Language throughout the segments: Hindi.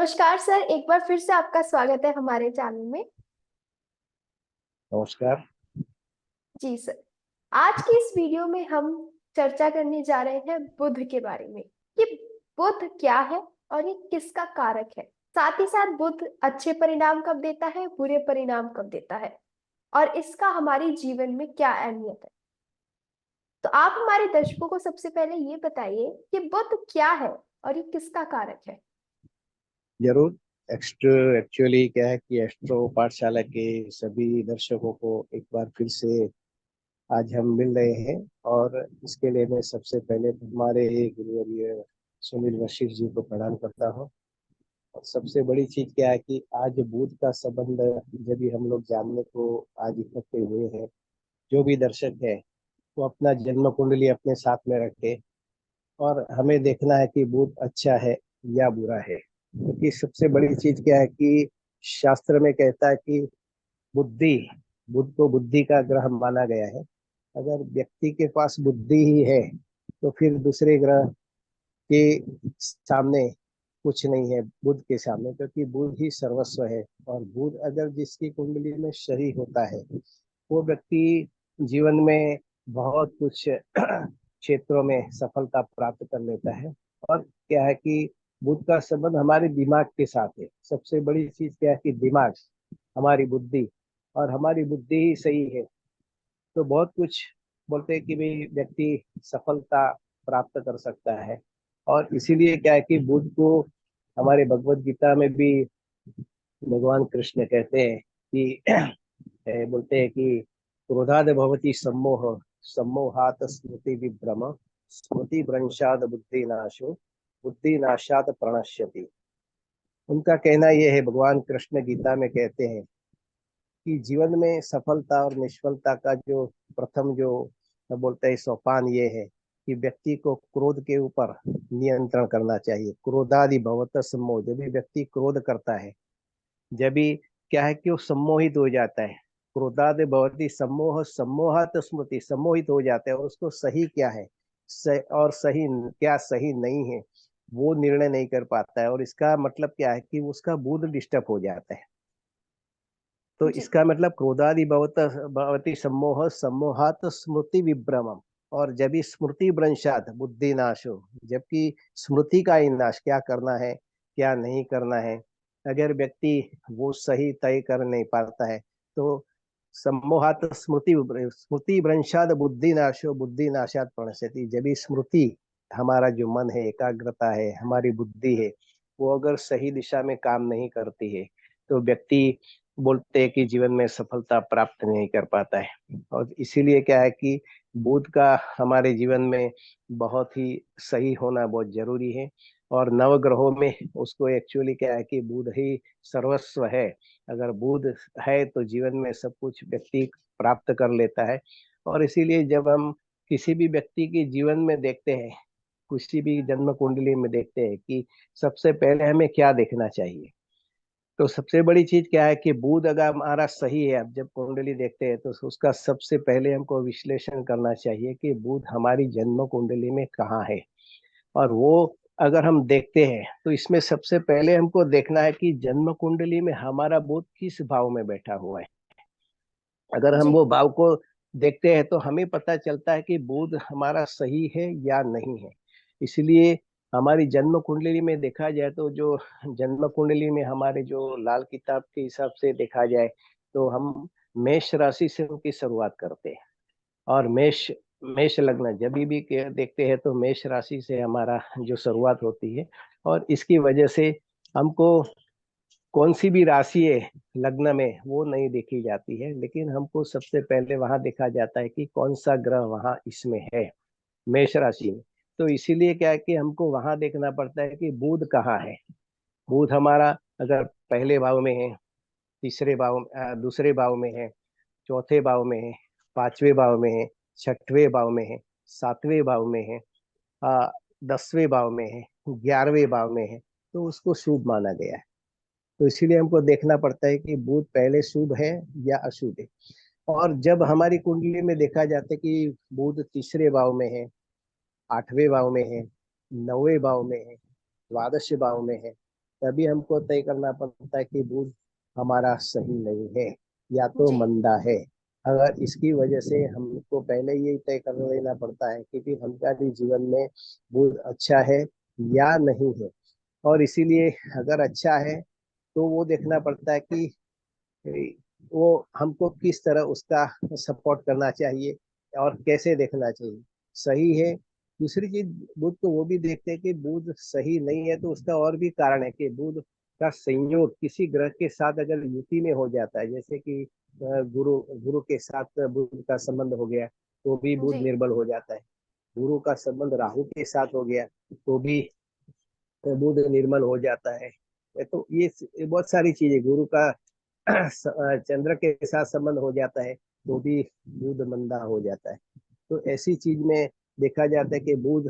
नमस्कार सर, एक बार फिर से आपका स्वागत है हमारे चैनल में। नमस्कार। जी सर, आज की इस वीडियो में हम चर्चा करने जा रहे हैं बुद्ध के बारे में कि बुद्ध क्या है और ये किसका कारक है। साथ ही साथ बुद्ध अच्छे परिणाम कब देता है, बुरे परिणाम कब देता है और इसका हमारे जीवन में क्या अहमियत है। तो आप हमारे दर्शकों को सबसे पहले ये बताइए कि बुद्ध क्या है और ये किसका कारक है। जरूर। एक्चुअली क्या है कि एस्ट्रो पाठशाला के सभी दर्शकों को एक बार फिर से आज हम मिल रहे हैं। और इसके लिए मैं सबसे पहले हमारे गुरुवर्य सुनील वशिष्ठ जी को प्रणाम करता हूँ। और सबसे बड़ी चीज क्या है कि आज बुद्ध का संबंध जब भी हम लोग जानने को आज इकट्ठे हुए हैं, जो भी दर्शक है वो अपना जन्म कुंडली अपने साथ में रखे और हमें देखना है कि बुद्ध अच्छा है या बुरा है। क्योंकि सबसे बड़ी चीज क्या है कि शास्त्र में कहता है कि बुद्धि, बुद्ध को बुद्धि का ग्रह माना गया है। अगर व्यक्ति के पास बुद्धि ही है तो फिर दूसरे ग्रह के सामने कुछ नहीं है बुद्ध के सामने, क्योंकि बुद्ध ही सर्वस्व है। और बुद्ध अगर जिसकी कुंडली में सही होता है वो व्यक्ति जीवन में बहुत कुछ क्षेत्रों में सफलता प्राप्त कर लेता है। और क्या है कि बुद्ध का संबंध हमारे दिमाग के साथ है। सबसे बड़ी चीज क्या है कि दिमाग, हमारी बुद्धि, और हमारी बुद्धि ही सही है तो बहुत कुछ बोलते हैं कि भाई व्यक्ति सफलता प्राप्त कर सकता है। और इसीलिए क्या है कि बुद्ध को हमारे भगवत गीता में भी भगवान कृष्ण कहते हैं कि बोलते हैं कि क्रोधाद भवति सम्मोह, सम्मोहात स्मृति विभ्रम, स्मृति भ्रंशाद बुद्धि नाशो, बुद्धि नाशात प्रणश्यति। उनका कहना यह है, भगवान कृष्ण गीता में कहते हैं कि जीवन में सफलता और निष्फलता का जो प्रथम जो बोलते हैं सोपान ये है कि व्यक्ति को क्रोध के ऊपर नियंत्रण करना चाहिए। क्रोधादि भवत सम्मोह, जब भी व्यक्ति क्रोध करता है जब भी क्या है कि वो सम्मोहित हो जाता है। क्रोधादि भवति सम्मोह, सम्मोहात स्मृति, सम्मोहित हो जाता है और उसको सही क्या है और सही क्या सही नहीं है वो निर्णय नहीं कर पाता है। और इसका मतलब क्या है कि उसका बुद्ध डिस्टर्ब हो जाता है। तो जी। इसका मतलब क्रोधादि भवति सम्मोह, सम्मोहात स्मृति विभ्रमम। और जब भी स्मृति भ्रंशात बुद्धि नाशो, जबकि स्मृति का ही नाश, क्या करना है क्या नहीं करना है अगर व्यक्ति वो सही तय कर नहीं पाता है तो सम्मोहात स्मृति, स्मृति भ्रंशात बुद्धि नाशो, बुद्धि नाशात प्रणश्यति। जब भी स्मृति, हमारा जो मन है, एकाग्रता है, हमारी बुद्धि है, वो अगर सही दिशा में काम नहीं करती है तो व्यक्ति बोलते हैं कि जीवन में सफलता प्राप्त नहीं कर पाता है। और इसीलिए क्या है कि बुद्ध का हमारे जीवन में बहुत ही सही होना बहुत जरूरी है। और नवग्रहों में उसको एक्चुअली क्या है कि बुद्ध ही सर्वस्व है। अगर बुद्ध है तो जीवन में सब कुछ व्यक्ति प्राप्त कर लेता है। और इसीलिए जब हम किसी भी व्यक्ति के जीवन में देखते हैं, किसी भी जन्म कुंडली में देखते हैं कि सबसे पहले हमें क्या देखना चाहिए, तो सबसे बड़ी चीज क्या है कि बुध अगर हमारा सही है, अब जब कुंडली देखते हैं तो उसका सबसे पहले हमको विश्लेषण करना चाहिए कि बुध हमारी जन्म कुंडली में कहाँ है। और वो अगर हम देखते हैं तो इसमें सबसे पहले हमको देखना है कि जन्म कुंडली में हमारा बुध किस भाव में बैठा हुआ है। अगर हम जी। वो भाव को देखते हैं तो हमें पता चलता है कि बुध हमारा सही है या नहीं है। इसलिए हमारी जन्म कुंडली में देखा जाए तो जो जन्म कुंडली में हमारे जो लाल किताब के हिसाब से देखा जाए तो हम मेष राशि से उनकी शुरुआत करते हैं। और मेष मेष लग्न जब भी देखते हैं तो मेष राशि से हमारा जो शुरुआत होती है। और इसकी वजह से हमको कौन सी भी राशि है लग्न में वो नहीं देखी जाती है, लेकिन हमको सबसे पहले वहां देखा जाता है कि कौन सा ग्रह वहां इसमें है, मेष राशि में। तो इसीलिए क्या है कि हमको वहां देखना पड़ता है कि बुध कहाँ है। बुध हमारा अगर पहले भाव में है, तीसरे भाव दूसरे भाव में है, चौथे भाव में है, पांचवें भाव में है, छठवें भाव में है, सातवें भाव में है, 10वें भाव में है, 11वें भाव में है, तो उसको शुभ माना गया है। तो इसीलिए हमको देखना पड़ता है कि बुध पहले शुभ है या अशुभ है। और जब हमारी कुंडली में देखा जाता है कि बुध तीसरे भाव में है, 8वें भाव में है, 9वें भाव में है, द्वादश भाव में है, तभी हमको तय करना पड़ता है कि बुध हमारा सही नहीं है या तो जी मंदा है। अगर इसकी वजह से हमको पहले ये तय कर लेना पड़ता है कि फिर हमारे जीवन में बुध अच्छा है या नहीं है। और इसीलिए अगर अच्छा है तो वो देखना पड़ता है कि वो हमको किस तरह उसका सपोर्ट करना चाहिए और कैसे देखना चाहिए, सही है। दूसरी चीज, बुध को वो भी देखते हैं कि बुध सही नहीं है तो उसका और भी कारण है कि बुध का संयोग किसी ग्रह के साथ अगर युति में हो जाता है, जैसे कि गुरु गुरु के साथ बुध का संबंध हो गया तो भी बुध जी निर्बल हो जाता है। गुरु का संबंध राहु के साथ हो गया तो भी बुध निर्मल हो जाता है। तो ये बहुत सारी चीजें, गुरु का चंद्र के साथ संबंध हो जाता है तो भी बुध मंदा हो जाता है। तो ऐसी चीज में देखा जाता है कि बुध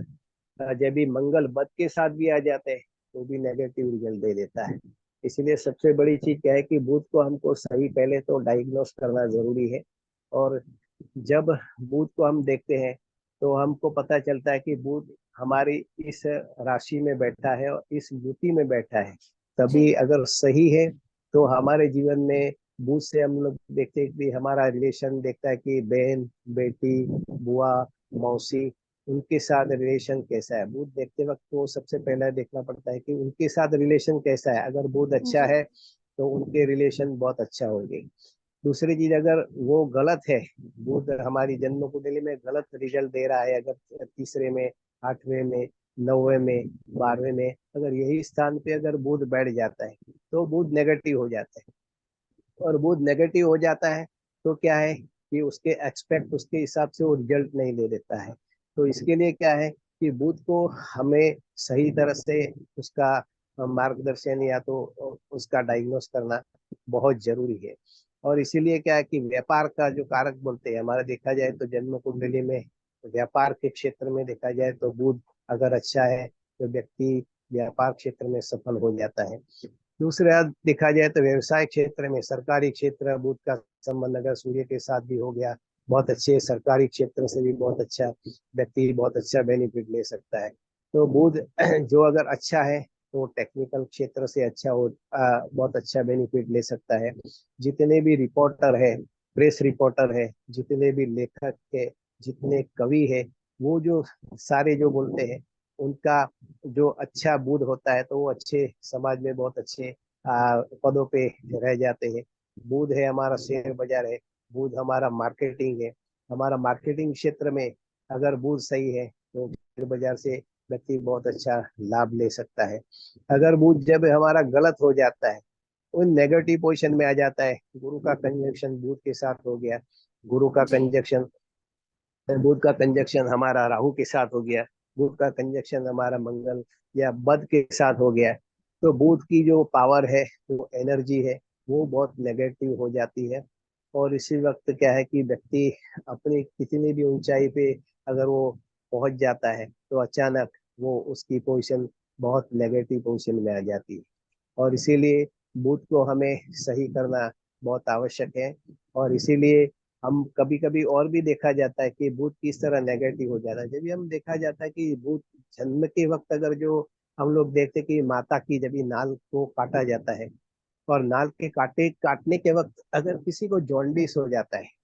जब भी मंगल बद के साथ भी आ जाते हैं तो भी नेगेटिव रिजल्ट दे देता है। इसलिए सबसे बड़ी चीज क्या है कि बुध को हमको सही पहले तो डायग्नोस करना जरूरी है। और जब बुध को हम देखते हैं तो हमको पता चलता है कि बुध हमारी इस राशि में बैठा है और इस युति में बैठा है, जी तभी अगर सही है तो हमारे जीवन में बुध से हम लोग देखते हैं कि हमारा रिलेशन देखता है कि बहन, बेटी, बुआ, मौसी, उनके साथ रिलेशन कैसा है। बुध देखते वक्त तो सबसे पहला देखना पड़ता है कि उनके साथ रिलेशन कैसा है। अगर बुध अच्छा जी है तो उनके रिलेशन बहुत अच्छा होंगे। दूसरी चीज, अगर वो गलत है, बुध हमारी जन्म कुंडली में गलत रिजल्ट दे रहा है, अगर तीसरे में, आठवें में, नौवे में, बारहवें में अगर यही स्थान पे अगर बुध बैठ जाता है तो बुध नेगेटिव हो जाता है। और बुध नेगेटिव हो जाता है तो क्या है कि उसके एक्सपेक्ट उसके हिसाब से वो रिजल्ट नहीं दे देता है। तो इसके लिए क्या है कि बुध को हमें सही तरह से उसका मार्गदर्शन या तो उसका डायग्नोस करना बहुत जरूरी है। और इसीलिए क्या है कि व्यापार का जो कारक बोलते हैं, हमारा देखा जाए तो जन्म कुंडली में व्यापार के क्षेत्र में देखा जाए तो बुध अगर अच्छा है तो व्यक्ति व्यापार क्षेत्र में सफल हो जाता है। दूसरा देखा जाए तो व्यवसाय क्षेत्र में, सरकारी क्षेत्र, बुध का संबंध अगर सूर्य के साथ भी हो गया, बहुत अच्छे सरकारी क्षेत्र से भी बहुत अच्छा व्यक्ति बहुत अच्छा बेनिफिट ले सकता है। तो बुध जो अगर अच्छा है तो टेक्निकल क्षेत्र से अच्छा हो बहुत अच्छा बेनिफिट ले सकता है। जितने भी रिपोर्टर है, प्रेस रिपोर्टर है, जितने भी लेखक है, जितने कवि है, वो जो सारे जो बोलते हैं उनका जो अच्छा बुध होता है तो वो अच्छे समाज में बहुत अच्छे पदों पे रह जाते हैं। बुध है हमारा शेयर बाजार है, बुध हमारा मार्केटिंग है। हमारा मार्केटिंग क्षेत्र में अगर बुध सही है तो शेयर बाजार से व्यक्ति बहुत अच्छा लाभ ले सकता है। अगर बुध जब हमारा गलत हो जाता है, वो नेगेटिव पोजिशन में आ जाता है, गुरु का कंजक्शन बुध के साथ हो गया, गुरु का जी कंजक्शन, बुध का कंजक्शन हमारा राहु के साथ हो गया, बुध का कंजक्शन हमारा मंगल या बुध के साथ हो गया, तो बुध की जो पावर है, जो एनर्जी है, वो बहुत नेगेटिव हो जाती है। और इसी वक्त क्या है कि व्यक्ति अपनी कितनी भी ऊंचाई पे अगर वो पहुंच जाता है तो अचानक वो उसकी पोजीशन बहुत नेगेटिव पोजीशन में आ जाती है। और इसीलिए बुध को हमें सही करना बहुत आवश्यक है। और इसीलिए हम कभी कभी और भी देखा जाता है कि बुध किस तरह नेगेटिव हो जाता है। जब भी हम देखा जाता है कि बुध जन्म के वक्त अगर जो हम लोग देखते कि माता की जब भी नाल को काटा जाता है और नाल के काटने के वक्त अगर किसी को जॉन्डिस हो जाता है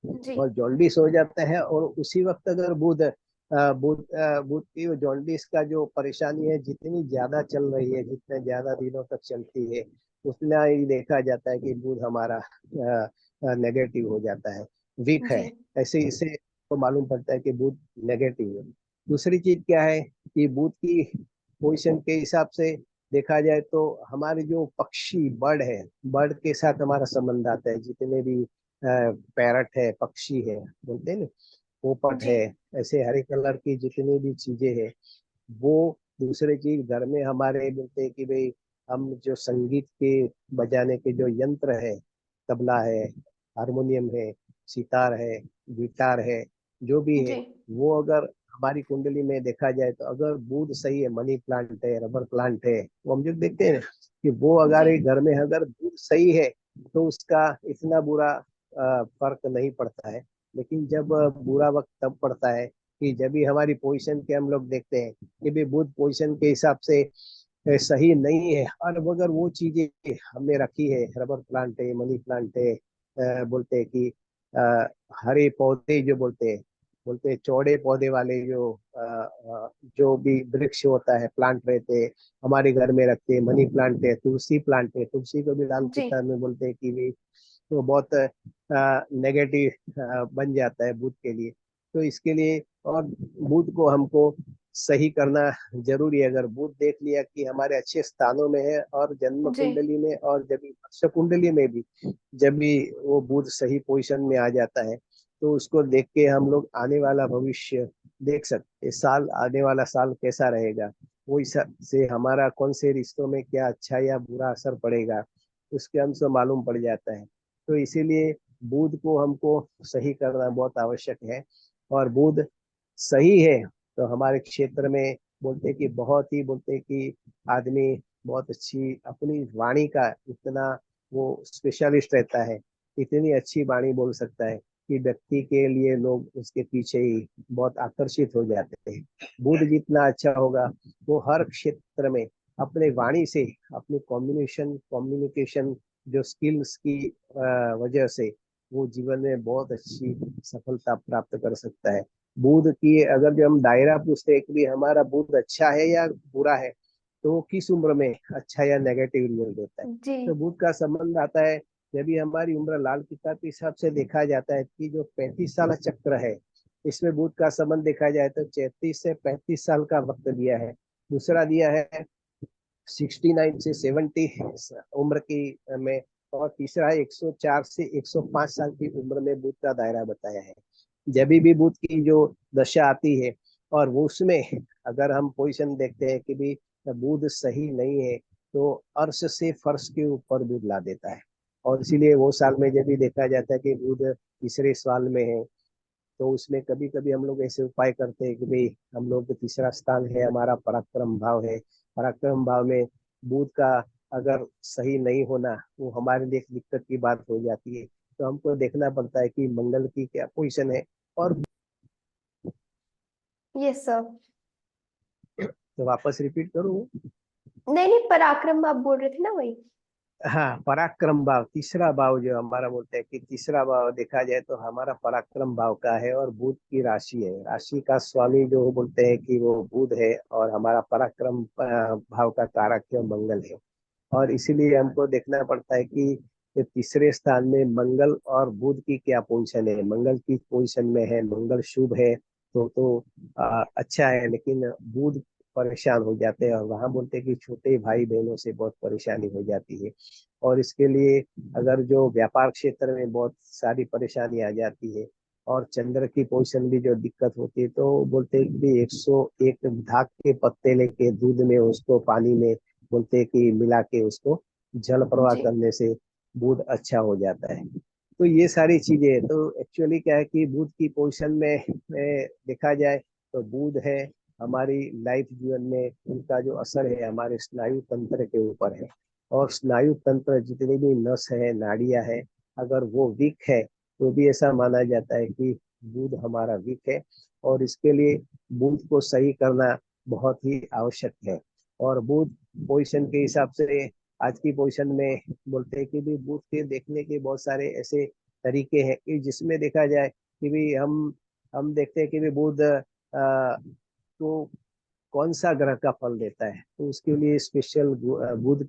जी और जॉन्डिस हो जाता है और उसी वक्त अगर बुध की जॉन्डिस का जो परेशानी है जितनी ज्यादा चल रही है, जितने ज्यादा दिनों तक चलती है, उतना ही देखा जाता है कि बुध हमारा नेगेटिव हो जाता है, वीक है। जी ऐसे इससे तो मालूम पड़ता है कि बुध नेगेटिव है। दूसरी चीज क्या है कि बुध की पोजिशन के हिसाब से देखा जाए तो हमारे जो पक्षी बर्ड है, बर्ड के साथ हमारा संबंध आता है। जितने भी पैरट है, पक्षी है, बोलते हैं ना, पोपट जी है, ऐसे हरे कलर की जितनी भी चीजें हैं, वो दूसरे चीज घर में हमारे बोलते हैं कि भाई हम जो संगीत के बजाने के जो यंत्र है, तबला है, हारमोनियम है, सितार है, गिटार है, जो भी है, जी वो अगर हमारी कुंडली में देखा जाए तो अगर बुध सही है, मनी प्लांट है, रबर प्लांट है, वो हम जो देखते हैं ना कि वो अगर जी एक घर में अगर बुध सही है तो उसका इतना बुरा फर्क नहीं पड़ता है। लेकिन जब बुरा वक्त तब पड़ता है कि जब भी हमारी पोजीशन के हम लोग देखते हैं कि भी बुध पोजीशन के हिसाब से सही नहीं है। और अगर वो चीजें हमने रखी है, रबर प्लांट है, मनी प्लांट है, बोलते हैं कि अ, हरे पौधे जो बोलते हैं चौड़े पौधे वाले जो भी वृक्ष होता है, प्लांट रहते हैं, हमारे घर में रखते हैं। मनी प्लांट है, तुलसी प्लांट है, तुलसी को भी लाल जी किताब में बोलते हैं कि भी तो बहुत नेगेटिव बन जाता है बुध के लिए। तो इसके लिए और बुध को हमको सही करना जरूरी है। अगर बुध देख लिया कि हमारे अच्छे स्थानों में है, और जन्म जी कुंडली में और जब भी वर्ष कुंडली में भी जब भी वो बुध सही पोजीशन में आ जाता है, तो उसको देख के हम लोग आने वाला भविष्य देख सकते हैं। साल आने वाला साल कैसा रहेगा, वो हिसाब से हमारा कौन से रिश्तों में क्या अच्छा या बुरा असर पड़ेगा, उसके हमसे मालूम पड़ जाता है। तो इसीलिए बुध को हमको सही करना बहुत आवश्यक है। और बुध सही है तो हमारे क्षेत्र में बोलते कि बहुत ही बोलते कि आदमी बहुत अच्छी अपनी वाणी का इतना वो स्पेशलिस्ट रहता है, इतनी अच्छी वाणी बोल सकता है कि व्यक्ति के लिए लोग उसके पीछे ही बहुत आकर्षित हो जाते हैं। बुध जितना अच्छा होगा, वो हर क्षेत्र में अपने वाणी से, अपनी कम्युनिकेशन जो स्किल्स की वजह से वो जीवन में बहुत अच्छी सफलता प्राप्त कर सकता है। बुध की अगर जो हम दायरा पूछते हैं कि भी हमारा बुध अच्छा है या बुरा है, तो वो किस उम्र में अच्छा या नेगेटिव रिजल्ट देता है। जी तो बुध का संबंध आता है जब भी हमारी उम्र, लाल किताब के हिसाब से देखा जाता है कि जो 35 साल चक्र है, इसमें बुध का संबंध देखा जाए तो 33 से 35 साल का वक्त दिया है। दूसरा दिया है 69 से 70 उम्र की में। और तीसरा है 104 से 105 साल की उम्र में बुध का दायरा बताया है। जब भी बुध की जो दशा आती है, और वो उसमें अगर हम पोजीशन देखते हैं कि भी बुध सही नहीं है, तो अर्श से फर्श के ऊपर बुध ला देता है। और इसीलिए वो साल में जब भी देखा जाता है कि बुध तीसरे साल में है, तो उसमें कभी कभी हम लोग ऐसे उपाय करते हैं कि भाई हम लोग तीसरा स्थान है, हमारा पराक्रम भाव है, पराक्रम भाव में बुध का अगर सही नहीं होना, वो हमारे लिए एक दिक्कत की बात हो जाती है। तो हमको देखना पड़ता है कि मंगल की क्या पोजीशन है। और ये सर। तो वापस रिपीट करूँ। नहीं नहीं, पराक्रम आप बोल रहे थे ना, वही। हाँ, पराक्रम भाव, तीसरा भाव जो हमारा बोलते हैं कि तीसरा भाव देखा जाए तो हमारा पराक्रम भाव का है, और बुध की राशि है। राशि का स्वामी जो बोलते हैं कि वो बुध है, और हमारा पराक्रम भाव का कारक है मंगल है। और इसीलिए हमको देखना पड़ता है कि ये तीसरे स्थान में मंगल और बुध की क्या पोजीशन है। मंगल की पोजीशन में है, मंगल शुभ है, तो अच्छा है। लेकिन बुध परेशान हो जाते हैं, और वहां बोलते हैं कि छोटे भाई बहनों से बहुत परेशानी हो जाती है। और इसके लिए अगर जो व्यापार क्षेत्र में बहुत सारी परेशानी आ जाती है, और चंद्र की पोजीशन भी जो दिक्कत होती है, तो बोलते हैं कि 101 धाक के पत्ते लेके दूध में उसको पानी में बोलते हैं कि मिला के उसको जल प्रवाह जी करने से बुध अच्छा हो जाता है। तो ये सारी चीजें हैं। तो एक्चुअली क्या है कि बुध की पोजीशन में देखा जाए तो बुध है हमारी लाइफ जीवन में, उनका जो असर है हमारे स्नायु तंत्र के ऊपर है। और स्नायु तंत्र जितनी भी नस है, नाड़ियां है, अगर वो वीक है, तो भी ऐसा माना जाता है कि बुध हमारा वीक है। और इसके लिए बुध को सही करना बहुत ही आवश्यक है। और बुध पोजीशन के हिसाब से आज की पोजीशन में बोलते हैं कि भी बुध के देखने के बहुत सारे ऐसे तरीके हैं कि जिसमें देखा जाए कि भी हम देखते हैं कि भी बुध तो कौन सा ग्रह का फल देता है, तो उसके लिए स्पेशल बुध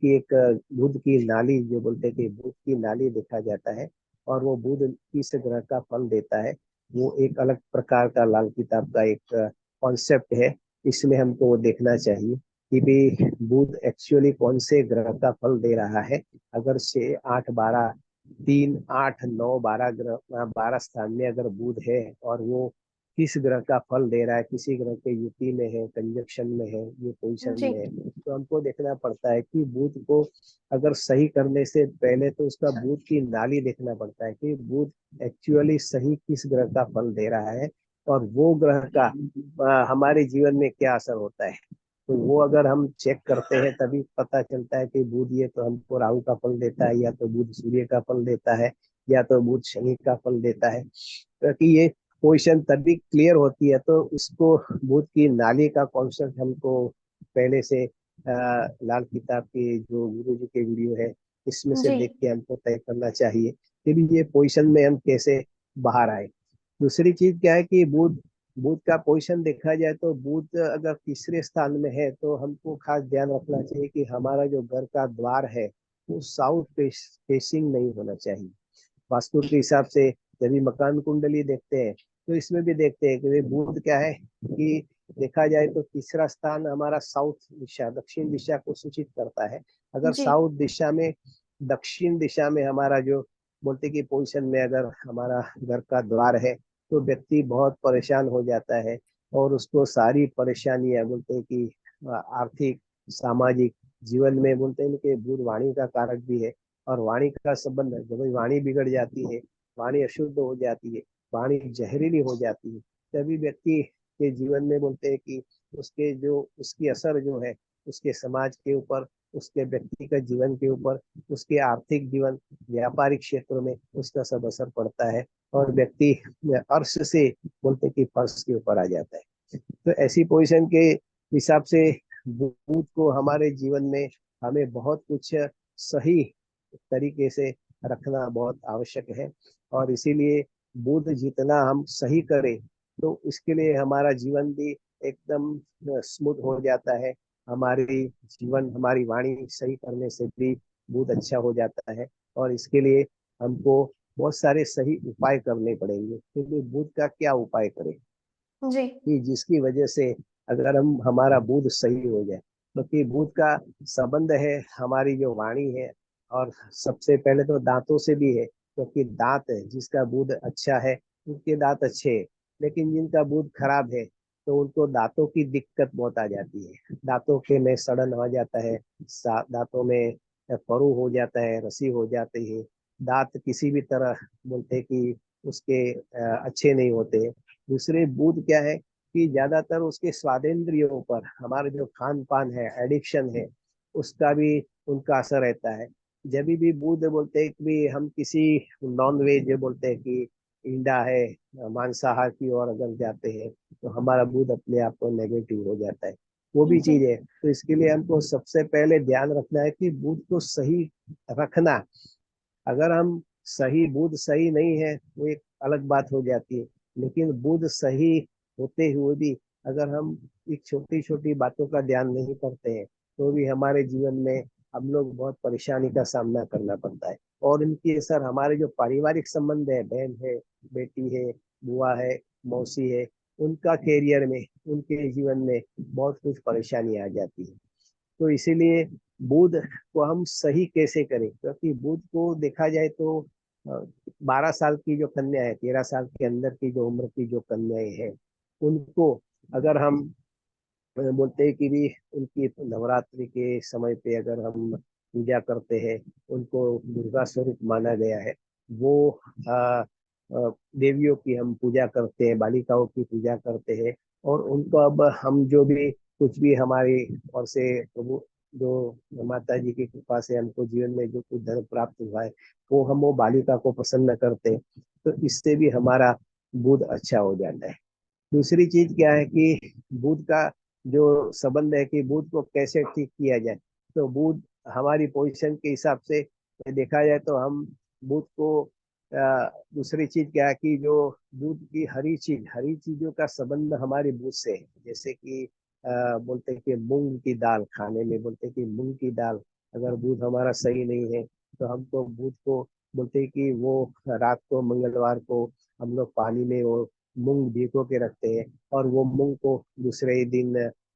की नाली जो बोलते हैं कि बुध की नाली देखा जाता है। और वो बुध किस ग्रह का फल देता है, वो एक अलग प्रकार का लाल किताब का एक कॉन्सेप्ट है। इसमें हमको वो देखना चाहिए कि भी बुध एक्चुअली कौन से ग्रह का फल दे रहा है। अगर से 8 12 3 8 9 12 ग्रह 12 स्थान में अगर बुध है, और वो किस ग्रह का फल दे रहा है, किसी ग्रह के युति में है, कंजक्शन में है, ये पोजीशन जी में है, तो हमको देखना पड़ता है कि बुध को अगर सही करने से पहले तो उसका बुध की नाली देखना पड़ता है कि बुध एक्चुअली सही किस ग्रह का फल दे रहा है, और वो ग्रह का हमारे जीवन में क्या असर होता है। तो वो अगर हम चेक करते हैं तभी पता चलता है कि बुध ये तो हमको राहु का फल देता है, या तो बुध सूर्य का फल देता है, या तो बुध शनि का फल देता है। क्योंकि ये पोजीशन तभी क्लियर होती है तो उसको बुध की नाली का कॉन्सेप्ट हमको पहले से लाल किताब के जो गुरु जी के वीडियो है, इसमें से जी देख के हमको तय करना चाहिए कि भी ये पोजीशन में हम कैसे बाहर आए। दूसरी चीज क्या है कि बुध बुध का पोजीशन देखा जाए तो बुध अगर तीसरे स्थान में है तो हमको खास ध्यान रखना चाहिए कि हमारा जो घर का द्वार है वो साउथ फेसिंग नहीं होना चाहिए। वास्तु के हिसाब से जब भी मकान कुंडली देखते हैं तो इसमें भी देखते हैं कि वे बुध क्या है कि देखा जाए तो तीसरा स्थान हमारा साउथ दिशा, दक्षिण दिशा को सूचित करता है। अगर जी साउथ दिशा में, दक्षिण दिशा में हमारा जो बोलते कि पोजीशन में अगर हमारा घर का द्वार है तो व्यक्ति बहुत परेशान हो जाता है और उसको सारी परेशानियां बोलते हैं कि आर्थिक, सामाजिक जीवन में बोलते हैं कि बुध वाणी का कारक भी है। और वाणी का संबंध है, जब वाणी बिगड़ जाती है, वाणी अशुद्ध हो जाती है, वाणी जहरीली हो जाती है, तभी व्यक्ति के जीवन में बोलते हैं कि उसके जो उसकी असर जो है उसके समाज के ऊपर, उसके व्यक्तिगत जीवन के ऊपर, उसके आर्थिक जीवन, व्यापारिक क्षेत्रों में उसका सब असर पड़ता है और व्यक्ति अर्श से बोलते कि फर्श के ऊपर आ जाता है। तो ऐसी पोजीशन के हिसाब से बुध को हमारे जीवन में हमें बहुत कुछ सही तरीके से रखना बहुत आवश्यक है। और इसीलिए बुध जितना हम सही करें तो इसके लिए हमारा जीवन भी एकदम स्मूथ हो जाता है। हमारी जीवन, हमारी वाणी सही करने से भी बुध अच्छा हो जाता है। और इसके लिए हमको बहुत सारे सही उपाय करने पड़ेंगे। क्योंकि बुध का क्या उपाय करें जी कि जिसकी वजह से अगर हम हमारा बुध सही हो जाए, क्योंकि बुध का संबंध है हमारी जो वाणी है, और सबसे पहले तो दांतों से भी है। क्योंकि दांत है, जिसका बुध अच्छा है उनके दांत अच्छे हैं, लेकिन जिनका बुध खराब है तो उनको दांतों की दिक्कत बहुत आ जाती है। दांतों के में सड़न हो जाता है, दांतों में फरू हो जाता है, रसी हो जाती है, दांत किसी भी तरह बोलते हैं कि उसके अच्छे नहीं होते। दूसरे बुध क्या है कि ज्यादातर उसके स्वादेंद्रियों पर हमारा जो खान पान है, एडिक्शन है, उसका भी उनका असर रहता है। जब भी बुध बोलते हैं कि भी हम किसी नॉन वेज बोलते हैं कि इंडा है, मांसाहार की ओर अगर जाते हैं तो हमारा बुध अपने आप को नेगेटिव हो जाता है। वो भी जी चीज है। तो इसके लिए हमको सबसे पहले ध्यान रखना है कि बुध को सही रखना। अगर हम सही, बुध सही नहीं है वो एक अलग बात हो जाती है, लेकिन बुध सही होते हुए भी अगर हम एक छोटी छोटी बातों का ध्यान नहीं करते हैं तो भी हमारे जीवन में हम लोग बहुत परेशानी का सामना करना पड़ता है। और इनकी असर हमारे जो पारिवारिक संबंध है, बहन है, बेटी है, बुआ है, मौसी है, उनका कैरियर में, उनके जीवन में बहुत कुछ परेशानी आ जाती है। तो इसीलिए बुध को हम सही कैसे करें, क्योंकि बुध को देखा जाए तो 12 साल की जो कन्या है, 13 साल के अंदर की जो उम्र की जो कन्याएं हैं, उनको अगर हम बोलते हैं कि भी उनकी नवरात्रि के समय पे अगर हम पूजा करते हैं, उनको दुर्गा स्वरूप माना गया है। वो देवियों की हम पूजा करते हैं, बालिकाओं की पूजा करते हैं। और उनको अब हम जो भी कुछ भी हमारी और से प्रभु, जो माता जी की कृपा से हमको जीवन में जो कुछ धन प्राप्त हुआ है, वो हम वो बालिका को प्रसन्न करते हैं। तो इससे भी हमारा बुध अच्छा हो जाता है। दूसरी चीज क्या है कि बुध का जो संबंध है कि बुध को कैसे ठीक किया जाए। तो बुध हमारी पोजीशन के हिसाब से देखा जाए तो हम बुध को दूसरी चीज क्या है कि जो बुध की हरी चीजों का संबंध हमारे बुध से है। जैसे कि बोलते हैं कि मूंग की दाल खाने में, बोलते हैं कि मूंग की दाल अगर बुध हमारा सही नहीं है तो हमको बुध को बोलते हैं कि वो रात को, मंगलवार को हम लोग पानी में वो मूंग भिगो के रखते हैं और वो मूंग को दूसरे ही दिन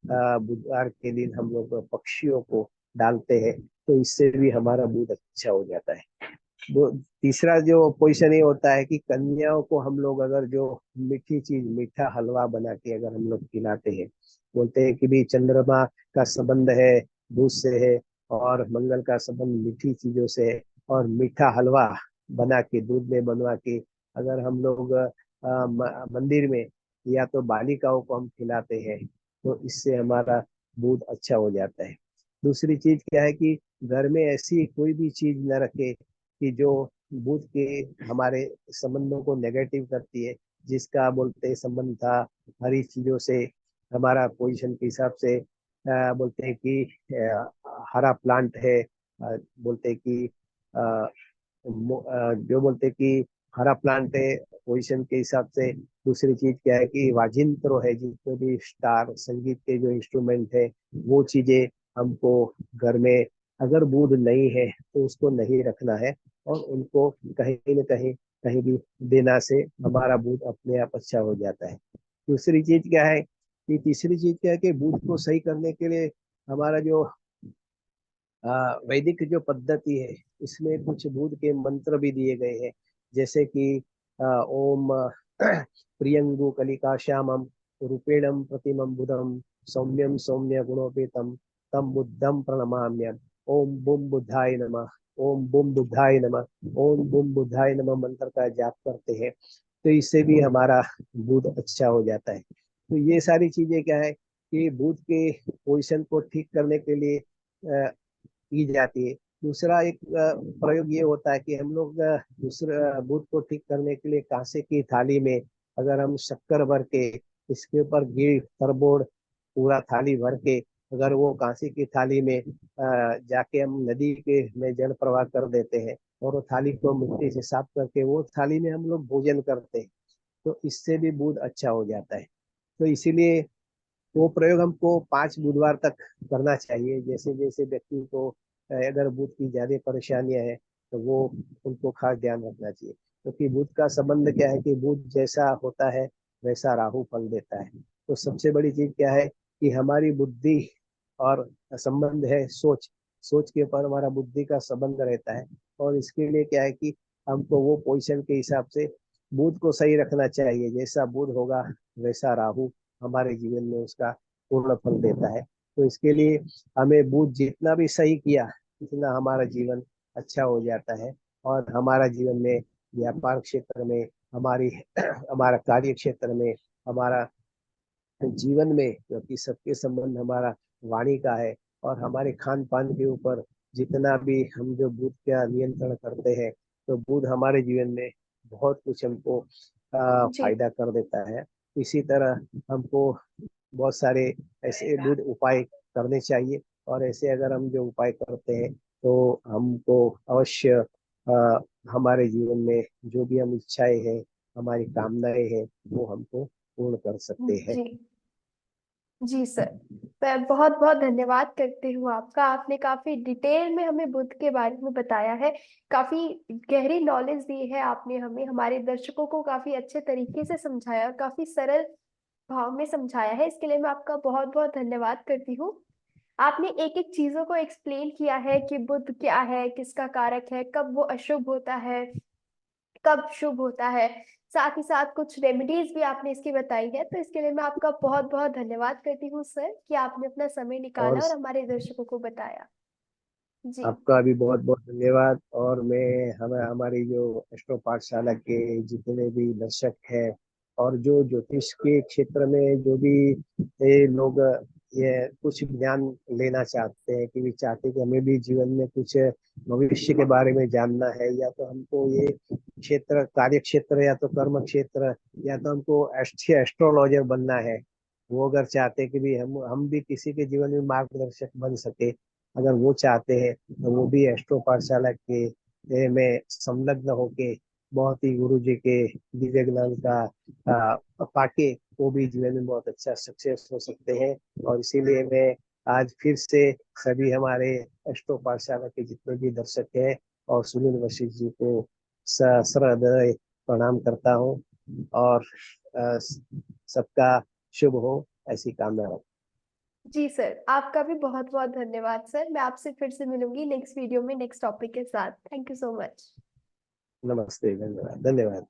बुधवार के दिन हम लोग पक्षियों को डालते हैं। तो इससे भी हमारा मूड अच्छा हो जाता है। वो तीसरा जो पोजीशन ये होता है कि कन्याओं को हम लोग अगर जो मीठी चीज, मीठा हलवा बना के अगर हम लोग खिलाते हैं, बोलते हैं कि भी चंद्रमा का संबंध है दूध से है और मंगल का संबंध मीठी चीजों से है। और मीठा हलवा बना के, दूध में बनवा के अगर हम लोग मंदिर में या तो बालिकाओं को हम खिलाते हैं तो इससे हमारा मूड अच्छा हो जाता है। दूसरी चीज क्या है कि घर में ऐसी कोई भी चीज न रखे कि जो बुध के हमारे संबंधों को नेगेटिव करती है। जिसका बोलते संबंध था हरी चीजों से, हमारा पोजीशन के हिसाब से बोलते हैं कि हरा प्लांट है, बोलते हैं कि जो बोलते हैं कि हरा प्लांट है पोजिशन के हिसाब से। दूसरी चीज क्या है कि वाजिंत्रो है, जितने भी स्टार संगीत के जो इंस्ट्रूमेंट है वो चीजें हमको घर में, अगर बुध नहीं है तो उसको नहीं रखना है, और उनको कहीं न कहीं कहीं भी देना से हमारा बुध अपने आप अच्छा हो जाता है। दूसरी चीज क्या है कि तीसरी चीज क्या है कि बुध को सही करने के लिए हमारा जो वैदिक जो पद्धति है इसमें कुछ बुध के मंत्र भी दिए गए हैं, जैसे कि ओम प्रियंगु कलिका श्यामम रूपेणम प्रतिमम बुधम सौम्यम सौम्य गुणोपेतम तम बुद्धम प्रणमाम्यम। ओम बुम बुद्धाय नमः, ओम बुम बुद्धाय नमः, ओम बुम बुद्धाय नमः मंत्र का जाप करते हैं तो इससे भी हमारा बुध अच्छा हो जाता है। तो ये सारी चीजें क्या है कि बुध के पोजिशन को ठीक करने के लिए की जाती है। दूसरा एक प्रयोग ये होता है कि हम लोग दूसरा बुध को ठीक करने के लिए कांसे की थाली में अगर हम शक्कर भर के इसके ऊपर घी तरबोड़ पूरा थाली भर के अगर वो कांसे की थाली में जाके हम नदी के में जल प्रवाह कर देते हैं और वो थाली को मिट्टी से साफ करके वो थाली में हम लोग भोजन करते हैं तो इससे भी बुध अच्छा हो जाता है। तो इसीलिए वो प्रयोग हमको 5 बुधवार तक करना चाहिए। जैसे जैसे व्यक्ति को अगर बुध की ज्यादा परेशानियां हैं तो वो उनको खास ध्यान रखना चाहिए, क्योंकि बुध का संबंध क्या है कि बुध जैसा होता है वैसा राहु फल देता है। तो सबसे बड़ी चीज क्या है कि हमारी बुद्धि और संबंध है सोच, सोच के ऊपर हमारा बुद्धि का संबंध रहता है। और इसके लिए क्या है कि हमको वो पोजीशन के हिसाब से बुध को सही रखना चाहिए, जैसा बुध होगा वैसा राहु हमारे जीवन में उसका पूर्ण फल देता है। तो इसके लिए हमें बुध जितना भी सही किया उतना हमारा जीवन अच्छा हो जाता है, और हमारा जीवन में व्यापार क्षेत्र में हमारी हमारा कार्य क्षेत्र में हमारा जीवन में, क्योंकि सबके संबंध हमारा वाणी का है, और हमारे खान पान के ऊपर जितना भी हम जो बुध का नियंत्रण करते हैं तो बुध हमारे जीवन में बहुत कुछ हमको जी फायदा कर देता है। इसी तरह हमको बहुत सारे ऐसे बुध उपाय करने चाहिए, और ऐसे अगर हम जो उपाय करते हैं तो हमको अवश्य हमारे जीवन में जो भी हम इच्छाएं हैं, हमारी कामनाएं हैं, वो हमको पूर्ण कर सकते हैं। जी जी सर, मैं बहुत बहुत धन्यवाद करती हूँ आपका। आपने काफी डिटेल में हमें बुद्ध के बारे में बताया है, काफी गहरी नॉलेज दी है आपने हमें, हमारे दर्शकों को काफी अच्छे तरीके से समझाया और काफी सरल भाव में समझाया है। इसके लिए मैं आपका बहुत बहुत धन्यवाद करती हूँ। आपने एक एक चीजों को एक्सप्लेन किया है कि बुद्ध क्या है, किसका कारक है, कब वो अशुभ होता है, कब शुभ होता है। साथ ही साथ कुछ रेमेडीज भी आपने इसकी बताई है, तो इसके लिए मैं आपका बहुत बहुत धन्यवाद करती हूँ सर कि आपने अपना समय और निकाला और हमारे दर्शकों को बताया। जी आपका भी बहुत बहुत धन्यवाद। और मैं हमारी जो एस्ट्रो पाठशाला के जितने भी दर्शक हैं और जो ज्योतिष के क्षेत्र में जो भी ये लोग ये कुछ ज्ञान लेना चाहते हैं, कि भी चाहते हैं कि हमें भी जीवन में कुछ भविष्य के बारे में जानना है, या तो हमको ये क्षेत्र कार्य क्षेत्र या तो कर्म क्षेत्र या तो हमको एस्ट्रोलॉजर बनना है, वो अगर चाहते हैं कि भी हम भी किसी के जीवन में मार्गदर्शक बन सके, अगर वो चाहते हैं तो वो भी एस्ट्रो पाठशाला के में संलग्न होके बहुत ही गुरु जी के दिव्य ज्ञान का पाके वो भी जीवन में बहुत अच्छा सक्सेस हो सकते हैं। और इसीलिए मैं आज फिर से सभी हमारे एस्ट्रो पाठशाला के जितने भी दर्शक हैं और सुनील वशिष्ठ जी को सहृदय प्रणाम करता हूँ, और सबका शुभ हो ऐसी कामना रखता जी सर, आपका भी बहुत बहुत धन्यवाद सर। मैं आपसे फिर से मिलूंगी नेक्स्ट वीडियो में नेक्स्ट टॉपिक के साथ। Thank you so much. हूँ। नमस्ते, धन्यवाद धन्यवाद।